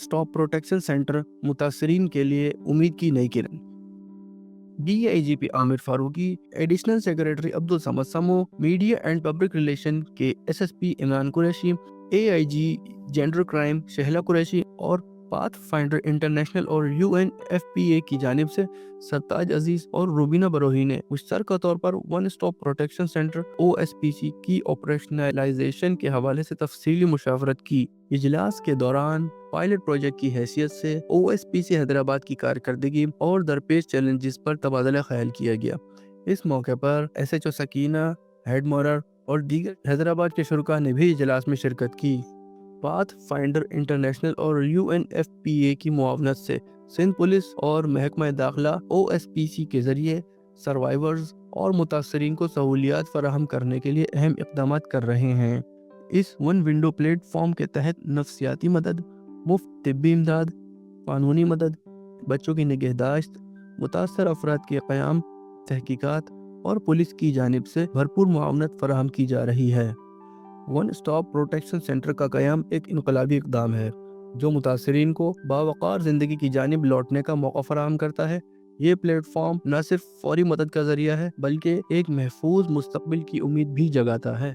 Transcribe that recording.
Stop protection centre मुतासरीन के लिए उम्मीद की नई किरण। DIGP Aamir Farooqui, additional secretary Abdul Samad Samo, media and public relation के SSP Imran Qureshi, AIG gender crime Shahla Qureshi और पाथ फाइंडर इंटरनेशनल और UNFPA की जानिब से सरताज अजीज और रूबीना बरोही ने मुश्तरका तौर पर one stop protection centre OSPC की ऑपरेशनलाइजेशन के हवाले से तफसीली मुशावरत की। इजलास के दौरान पायलट प्रोजेक्ट की हैसियत से OSPC हैदराबाद की कारकर्दगी और दरपेश चैलेंजेस पर तबादला ख्याल किया गया। इस मौके पर SHO सकीना, हेड मोरर और दीगर हैदराबाद के शुरका ने भी इजलास में शिरकत की। पाथ फाइंडर इंटरनेशनल और UNFPA की मुआवनत से सिंध पुलिस और महकमा दाखिला OSPC के जरिए सर्वाइवर्स और मुतासरीन को सहूलियात फराहम करने के लिए अहम इक़दाम कर रहे हैं। इस वन विंडो प्लेटफॉर्म के तहत नफ्सियाती मदद, मुफ्त तिब्बी इमदाद, कानूनी मदद, बच्चों की निगहदाश्त, मुतासर अफराद के क़याम, तहकीकात और पुलिस की जानिब से भरपूर मुआवनत फराहम की जा रही है। वन स्टॉप प्रोटेक्शन सेंटर का क़याम एक इनकलाबी इक़दाम है जो मुतासरीन को बावक़ार ज़िंदगी की जानिब लौटने का मौका फराहम करता है। ये प्लेटफॉर्म न सिर्फ फौरी मदद का ज़रिया है बल्कि एक महफूज मुस्तक़बिल की उम्मीद भी जगाता है।